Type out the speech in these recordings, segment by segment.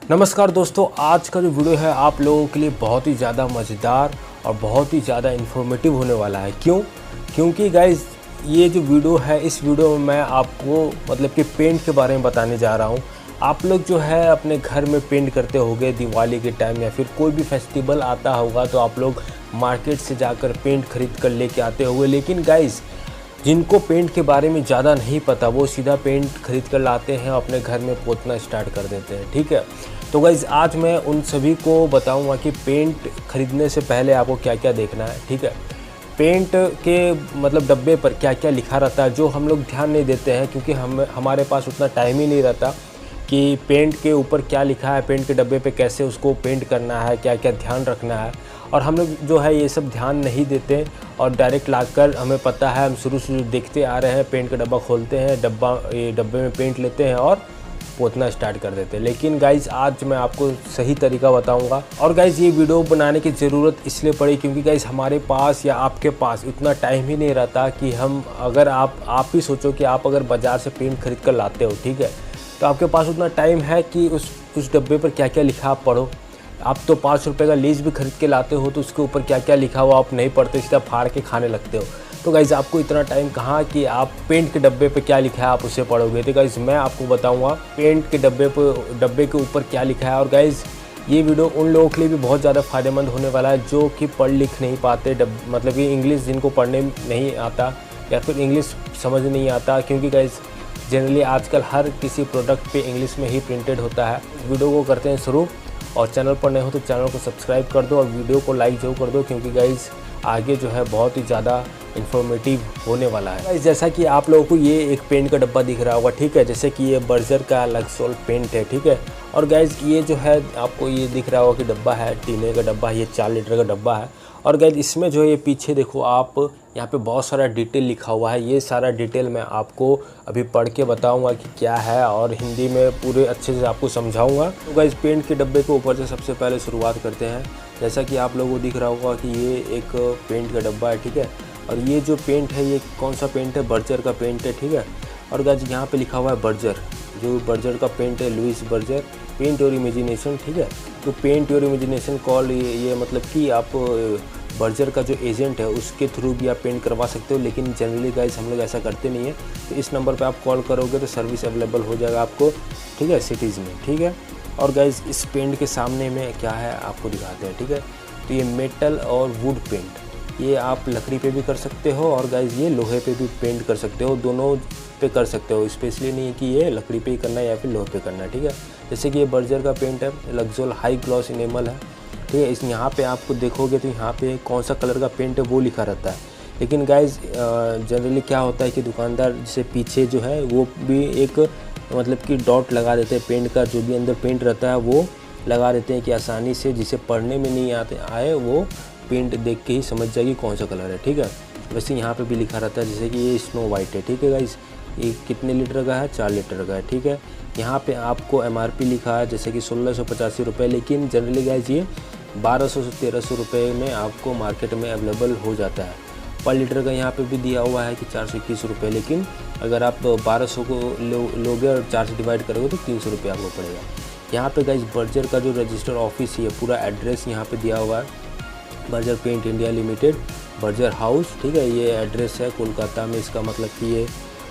नमस्कार दोस्तों, आज का जो वीडियो है आप लोगों के लिए बहुत ही ज़्यादा मज़ेदार और बहुत ही ज़्यादा इन्फॉर्मेटिव होने वाला है। क्योंकि गाइज़ ये जो वीडियो है, इस वीडियो में मैं आपको मतलब कि पेंट के बारे में बताने जा रहा हूँ। आप लोग जो है अपने घर में पेंट करते होंगे दिवाली के टाइम या फिर कोई भी फेस्टिवल आता होगा तो आप लोग मार्केट से जाकर पेंट खरीद कर लेके आते होंगे। लेकिन गाइज़ जिनको पेंट के बारे में ज़्यादा नहीं पता वो सीधा पेंट खरीद कर लाते हैं, अपने घर में पोतना स्टार्ट कर देते हैं। ठीक है, तो गाइज़ आज मैं उन सभी को बताऊंगा कि पेंट खरीदने से पहले आपको क्या क्या देखना है। ठीक है, पेंट के मतलब डब्बे पर क्या क्या लिखा रहता है जो हम लोग ध्यान नहीं देते हैं, क्योंकि हमारे पास उतना टाइम ही नहीं रहता कि पेंट के ऊपर क्या लिखा है, पेंट के डब्बे पे कैसे उसको पेंट करना है, क्या क्या ध्यान रखना है। और हम लोग जो है ये सब ध्यान नहीं देते और डायरेक्ट लाकर हमें पता है, हम शुरू से देखते आ रहे हैं, पेंट का डब्बा खोलते हैं, डब्बे में पेंट लेते हैं और पोतना स्टार्ट कर देते हैं। लेकिन गाइज़ आज मैं आपको सही तरीका बताऊंगा। और गाइज़ ये वीडियो बनाने की ज़रूरत इसलिए पड़ी क्योंकि गाइज़ हमारे पास या आपके पास इतना टाइम ही नहीं रहता कि हम अगर आप ही सोचो कि आप अगर बाज़ार से पेंट खरीद कर लाते हो, ठीक है, तो आपके पास उतना टाइम है कि उस डब्बे पर क्या क्या लिखा आप पढ़ो। आप तो 5 रुपये का लेज भी खरीद के लाते हो तो उसके ऊपर क्या क्या लिखा हुआ आप नहीं पढ़ते, सीधा फाड़ के खाने लगते हो। तो गाइज़ आपको इतना टाइम कहाँ कि आप पेंट के डब्बे पे क्या लिखा है आप उसे पढ़ोगे। तो गाइज़ मैं आपको बताऊंगा पेंट के डब्बे के ऊपर क्या लिखा है। और गाइज़ ये वीडियो उन लोगों के लिए भी बहुत ज़्यादा फ़ायदेमंद होने वाला है जो कि पढ़ लिख नहीं पाते, मतलब कि इंग्लिश जिनको पढ़ने नहीं आता या फिर इंग्लिश समझ नहीं आता, क्योंकि गाइज़ जनरली आजकल हर किसी प्रोडक्ट पे इंग्लिश में ही प्रिंटेड होता है। वीडियो को करते हैं शुरू, और चैनल पर नए हो तो चैनल को सब्सक्राइब कर दो और वीडियो को लाइक जरूर कर दो, क्योंकि गाइज़ आगे जो है बहुत ही ज़्यादा इन्फॉर्मेटिव होने वाला है। गाइज़ जैसा कि आप लोगों को ये एक पेंट का डब्बा दिख रहा होगा, ठीक है, जैसे कि ये बर्जर का लक्सोल पेंट है, ठीक है। और गाइज़ ये जो है आपको ये दिख रहा होगा कि डब्बा है, टीने का डब्बा है, ये 4 लीटर का डब्बा है। और गाइज़ इसमें जो है ये पीछे देखो आप, यहाँ पे बहुत सारा डिटेल लिखा हुआ है। ये सारा डिटेल मैं आपको अभी पढ़ के बताऊंगा कि क्या है और हिंदी में पूरे अच्छे से आपको समझाऊंगा। तो गाइज़ पेंट के डब्बे के ऊपर से सबसे पहले शुरुआत करते हैं। जैसा कि आप लोगों को दिख रहा होगा कि ये एक पेंट का डब्बा है, ठीक है। और ये जो पेंट है ये कौन सा पेंट है, बर्जर का पेंट है, ठीक है। और गाइज़ यहाँ पे लिखा हुआ है बर्जर, जो बर्जर का पेंट है, Louis Berger, paint your imagination, ठीक है। तो पेंट योर इमेजिनेशन कॉल, ये मतलब कि आप बर्जर का जो एजेंट है उसके थ्रू भी आप पेंट करवा सकते हो। लेकिन जनरली गाइज़ हम लोग ऐसा करते नहीं है, तो इस नंबर पे आप कॉल करोगे तो सर्विस अवेलेबल हो जाएगा आपको, ठीक है, सिटीज़ में, ठीक है। और गाइज़ इस पेंट के सामने में क्या है आपको दिखाते हैं, ठीक है। तो ये मेटल और वुड पेंट, ये आप लकड़ी पे भी कर सकते हो और गाइज़ ये लोहे पे भी पेंट कर सकते हो, दोनों पे कर सकते हो। स्पेशली नहीं है कि ये लकड़ी पे ही करना है या फिर लोहे पे करना है, ठीक है। जैसे कि ये बर्जर का पेंट है, लक्सोल हाई ग्लॉस इनेमल है, ठीक है। इस यहाँ पे आपको देखोगे तो यहाँ पे कौन सा कलर का पेंट है वो लिखा रहता है। लेकिन गाइज़ जनरली क्या होता है कि दुकानदार जैसे पीछे जो है वो भी एक मतलब कि डॉट लगा देते हैं, पेंट का जो भी अंदर पेंट रहता है वो लगा देते हैं कि आसानी से जिसे पढ़ने में नहीं आए वो पेंट देख के ही समझ जाएगी कौन सा कलर है, ठीक है। वैसे यहाँ पे भी लिखा रहता है, जैसे कि ये स्नो वाइट है, ठीक है गाइज़, ये कितने लीटर का है, 4 लीटर का है, ठीक है। यहाँ पे आपको MRP लिखा है जैसे कि 1685 रुपये, लेकिन जनरली गाइज़ ये 1200 से 1300 रुपये में आपको मार्केट में अवेलेबल हो जाता है। पर लीटर का यहाँ पे भी दिया हुआ है कि 421 रुपये, लेकिन अगर आप 1200 को लोगे और 4 से डिवाइड करोगे तो 300 रुपये आपको पड़ेगा। यहाँ पे गाइज़ बर्जर का जो रजिस्टर ऑफिस है, पूरा एड्रेस यहाँ पे दिया हुआ है, Berger paint India limited, Berger house, ठीक है। ये एड्रेस है कोलकाता में, इसका मतलब कि ये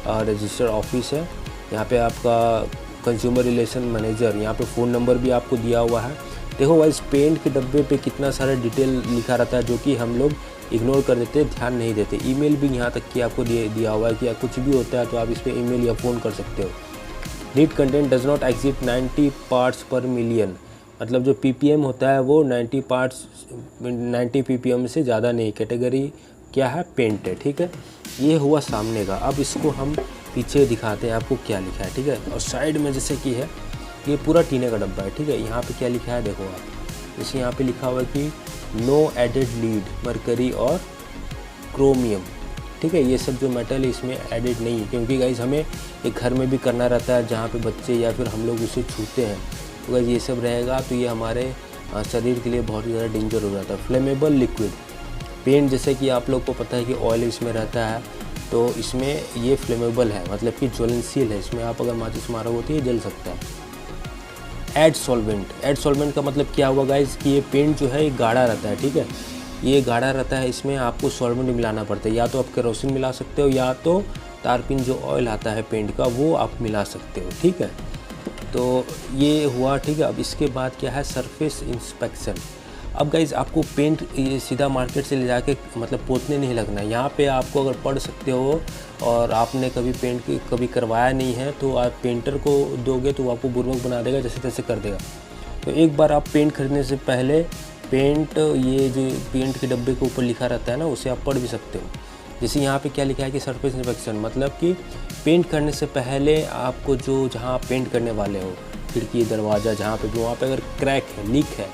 रजिस्टर ऑफिस है। यहाँ पे आपका कंज्यूमर रिलेशन मैनेजर, यहाँ पे फ़ोन नंबर भी आपको दिया हुआ है। देखो गाइस पेंट के डब्बे पे कितना सारा डिटेल लिखा रहता है जो कि हम लोग इग्नोर कर देते हैं, ध्यान नहीं देते। ईमेल भी यहाँ तक कि आपको दिया हुआ है कि कुछ भी होता है तो आप इस पर ईमेल या फ़ोन कर सकते हो। Neat content does not exit 90 parts पर मिलियन, मतलब जो PPM होता है वो 90 PPM से ज़्यादा नहीं। कैटेगरी क्या है, पेंट है, ठीक है। ये हुआ सामने का। अब इसको हम पीछे दिखाते हैं आपको क्या लिखा है, ठीक है। और साइड में जैसे कि है ये पूरा टीने का डब्बा है, ठीक है। यहाँ पे क्या लिखा है देखो आप, जैसे यहाँ पे लिखा हुआ है कि नो एडेड लीड, मरकरी और क्रोमियम, ठीक है। ये सब जो मेटल है इसमें एडेड नहीं है, क्योंकि गाइज हमें एक घर में भी करना रहता है जहाँ पे बच्चे या फिर हम लोग उसे छूते हैं, तो गाइज ये सब रहेगा तो ये हमारे शरीर के लिए बहुत ही ज़्यादा डेंजर हो जाता है। फ्लेमेबल लिक्विड पेंट, जैसे कि आप लोग को पता है कि ऑयल इसमें रहता है, तो इसमें ये फ्लेमेबल है, मतलब कि ज्वलनशील है। इसमें आप अगर माचिस मारोगे तो ये जल सकता है। ऐड सॉल्वेंट का मतलब क्या हुआ गाइस कि ये पेंट जो है ये गाढ़ा रहता है, ठीक है, ये गाढ़ा रहता है, इसमें आपको सॉल्वेंट मिलाना पड़ता है, या तो आप केरोसिन मिला सकते हो या तो तारपीन जो ऑयल आता है पेंट का वो आप मिला सकते हो, ठीक है। तो ये हुआ, ठीक है। अब इसके बाद क्या है, सरफेस इंस्पेक्शन। अब गाइज आपको पेंट सीधा मार्केट से ले जाके मतलब पोतने नहीं लगना है, यहाँ पे आपको अगर पढ़ सकते हो और आपने कभी पेंट कभी करवाया नहीं है तो आप पेंटर को दोगे तो वो आपको बुर्बक बना देगा, जैसे तैसे कर देगा। तो एक बार आप पेंट खरीदने से पहले पेंट, ये जो पेंट के डब्बे के ऊपर लिखा रहता है ना, उसे आप पढ़ भी सकते हो। जैसे यहाँ पे क्या लिखा है कि सरफेस इंस्पेक्शन मतलब कि पेंट करने से पहले आपको जो जहाँ पेंट करने वाले हो, खिड़की दरवाज़ा जहाँ पे भी, वहाँ पे अगर क्रैक है, लीक है,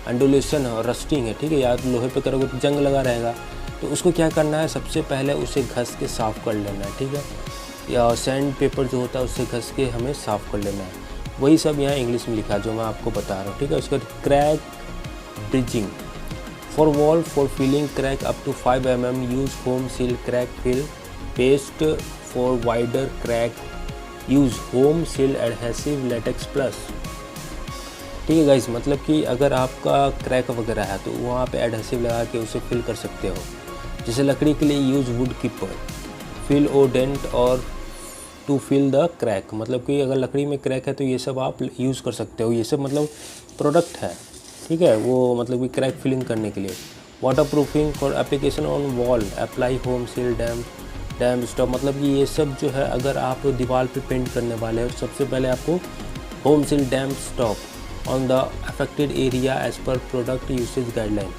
अंडुलेशन है और रस्टिंग है, ठीक है, या तो लोहे पे करोगे तो जंग लगा रहेगा, तो उसको क्या करना है, सबसे पहले उसे घस के साफ़ कर लेना है, ठीक है, या सैंड पेपर जो होता है उससे घस के हमें साफ़ कर लेना है। वही सब यहाँ इंग्लिश में लिखा है जो मैं आपको बता रहा हूँ, ठीक है। उसके बाद crack bridging for wall for filling crack up to 5 mm use foam seal crack fill paste for wider crack use home seal adhesive latex plus, ठीक है गाइस। मतलब कि अगर आपका क्रैक वगैरह है तो वहाँ पे एडहेसिव लगा के उसे फिल कर सकते हो। जैसे लकड़ी के लिए use wood keeper fill o dent और टू फिल द क्रैक, मतलब कि अगर लकड़ी में क्रैक है तो ये सब आप यूज़ कर सकते हो, ये सब मतलब प्रोडक्ट है, ठीक है, वो मतलब कि क्रैक फिलिंग करने के लिए। Water proofing for application on wall apply home seal dam stop, मतलब कि ये सब जो है अगर आप दीवार पे पेंट करने वाले हो तो सबसे पहले आपको home seal dam stop on the affected area as per product usage guideline,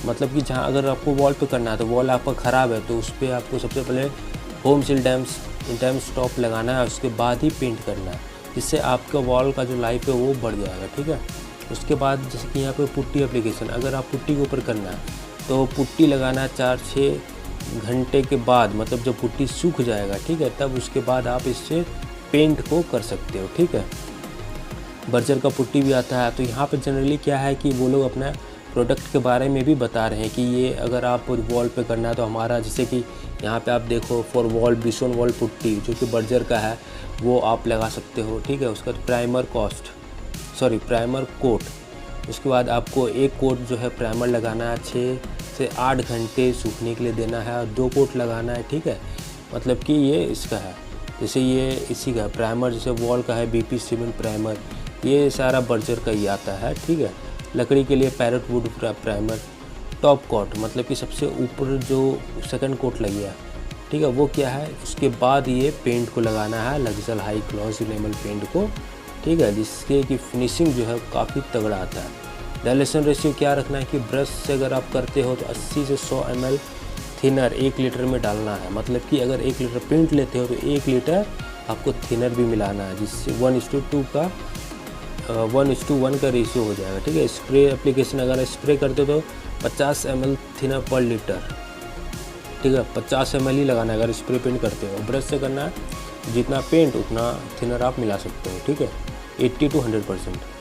मतलब कि जहाँ अगर आपको वॉल पे करना है तो वॉल आपका ख़राब है तो उस पर आपको सबसे पहले होम सील डैम स्टॉप लगाना है, उसके बाद ही पेंट करना है, जिससे आपका वॉल का जो लाइफ है वो बढ़ जाएगा, ठीक है। उसके बाद जैसे कि यहाँ पे पुट्टी एप्लीकेशन, अगर आप पुट्टी के ऊपर करना है तो पुट्टी लगाना है 4-6 घंटे के बाद, मतलब जब पुट्टी सूख जाएगा, ठीक है, तब उसके बाद आप इससे पेंट को कर सकते हो, ठीक है। बर्जर का पुट्टी भी आता है। तो यहाँ पे जनरली क्या है कि वो लोग अपना प्रोडक्ट के बारे में भी बता रहे हैं कि ये अगर आप वॉल पे करना है तो हमारा, जैसे कि यहाँ पे आप देखो for wall bison wall putty जो कि बर्जर का है वो आप लगा सकते हो, ठीक है। उसका प्राइमर कोट, उसके बाद आपको एक कोट जो है प्राइमर लगाना है, 6 से 8 घंटे सूखने के लिए देना है और 2 कोट लगाना है, ठीक है। मतलब कि ये इसका है, जैसे ये इसी का प्राइमर, जैसे वॉल का है BP सीमेंट प्राइमर, ये सारा बर्जर का ही आता है, ठीक है। लकड़ी के लिए parrot wood primer, top coat मतलब कि सबसे ऊपर जो सेकंड कोट लग गया, ठीक है, वो क्या है। उसके बाद ये पेंट को लगाना है, luxury high gloss enamel paint को, ठीक है, जिसके कि फिनिशिंग जो है काफ़ी तगड़ा आता है। डायलेशन रेशियो क्या रखना है कि ब्रश से अगर आप करते हो तो 80 से 100 ml थिनर 1 लीटर में डालना है, मतलब कि अगर 1 लीटर पेंट लेते हो तो 1 लीटर आपको थिनर भी मिलाना है, जिससे 1:2 का 1:1 का रेशियो हो जाएगा, ठीक है। स्प्रे एप्लीकेशन, अगर स्प्रे करते हो तो 50 ml थिनर पर लीटर, ठीक है, 50 ml ही लगाना है अगर स्प्रे पेंट करते हो। ब्रश से करना है जितना पेंट उतना थिनर आप मिला सकते हो, ठीक है, 80 to 100%।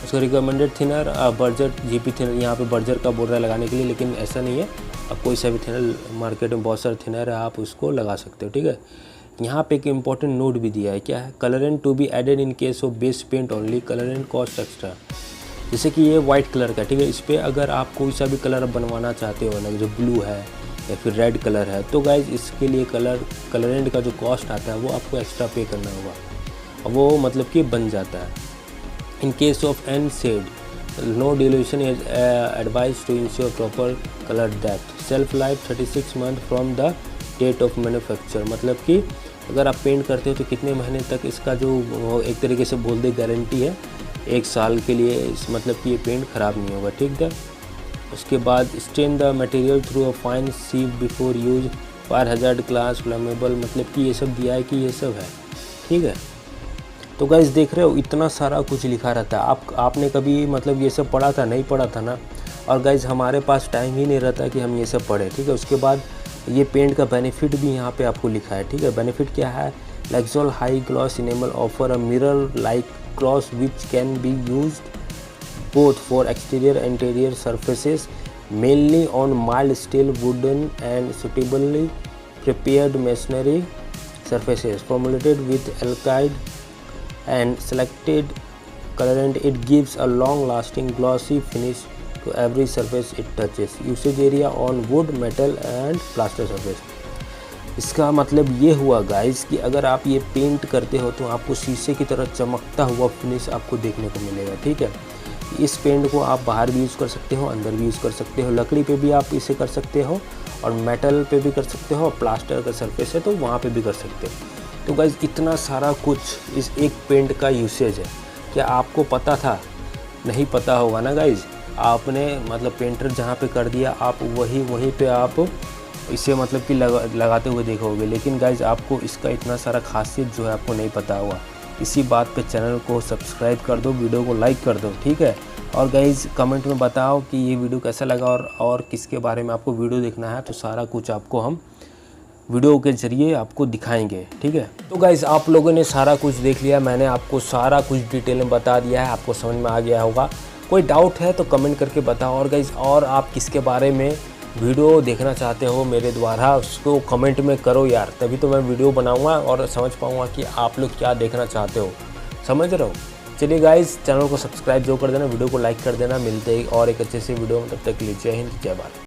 उसका recommended thinner Berger GP thinner, यहाँ पे बर्जर का बोल रहा है लगाने के लिए, लेकिन ऐसा नहीं है, आप कोई सा भी थिनर, मार्केट में बहुत सारे थिनर है, आप उसको लगा सकते हो, ठीक है। यहाँ पे एक इम्पॉर्टेंट नोट भी दिया है, क्या है, colourant to be added in case of base paint only, colourant cost extra. जैसे कि ये वाइट कलर का, ठीक है, इस पर अगर आप कोई सा भी कलर बनवाना चाहते हो ना, जो ब्लू है या फिर रेड कलर है, तो गाइज इसके लिए कलरेंट का जो कॉस्ट आता है वो आपको एक्स्ट्रा पे करना होगा, और वो मतलब कि बन जाता है। In case of an shade no dilution is advise to ensure proper colour depth, self life 36 month from the date of manufacture, मतलब कि अगर आप पेंट करते हो तो कितने महीने तक इसका जो एक तरीके से बोल दे गारंटी है, 1 साल के लिए, इस मतलब कि ये पेंट ख़राब नहीं होगा, ठीक है। उसके बाद strain the material through a fine sieve before use, fire hazard class flammable, मतलब कि ये सब दिया है कि ये सब है, ठीक है। तो गाइस देख रहे हो इतना सारा कुछ लिखा रहता है, आपने कभी मतलब ये सब पढ़ा था, नहीं पढ़ा था ना, और गाइस हमारे पास टाइम ही नहीं रहता कि हम ये सब पढ़ें, ठीक है। उसके बाद ये पेंट का बेनिफिट भी यहाँ पे आपको लिखा है, ठीक है। बेनिफिट क्या है, luxury high gloss enamel offer a mirror like gloss which can be used both for exterior and interior surfaces, mainly on mild steel, wooden and suitably prepared masonry surfaces, formulated with alkyd and selected colourant, it gives a long lasting glossy finish to every surface it touches. Usage area on wood, metal and plaster surface. इसका मतलब ये हुआ guys कि अगर आप ये paint करते हो तो आपको शीशे की तरह चमकता हुआ फिनिश आपको देखने को मिलेगा, ठीक है। इस पेंट को आप बाहर भी यूज़ कर सकते हो, अंदर भी यूज़ कर सकते हो, लकड़ी पे भी आप इसे कर सकते हो और मेटल पे भी कर सकते हो, और प्लास्टर का सरफेस है तो वहाँ पे भी कर सकते हो। तो गाइस इतना सारा कुछ इस एक पेंट का यूसेज है। क्या आपको पता था? नहीं पता होगा ना गाइस। आपने मतलब पेंटर जहाँ पे कर दिया आप वहीं पे आप इसे मतलब कि लगाते हुए देखोगे, लेकिन गाइस आपको इसका इतना सारा खासियत जो है आपको नहीं पता होगा। इसी बात पे चैनल को सब्सक्राइब कर दो, वीडियो को लाइक कर दो, ठीक है। और गाइस कमेंट में बताओ कि ये वीडियो कैसा लगा और किसके बारे में आपको वीडियो देखना है, तो सारा कुछ आपको हम वीडियो के ज़रिए आपको दिखाएंगे, ठीक है। तो गाइस आप लोगों ने सारा कुछ देख लिया, मैंने आपको सारा कुछ डिटेल में बता दिया है, आपको समझ में आ गया होगा। कोई डाउट है तो कमेंट करके बताओ। और गाइस और आप किसके बारे में वीडियो देखना चाहते हो मेरे द्वारा, उसको कमेंट में करो यार, तभी तो मैं वीडियो बनाऊंगा और समझ पाऊंगा कि आप लोग क्या देखना चाहते हो, समझ रहे हो। चलिए गाइस चैनल को सब्सक्राइब जो कर देना, वीडियो को लाइक कर देना। मिलते हैं और एक अच्छे से वीडियो में, तब तक के लिए जय हिंद, जय भारत।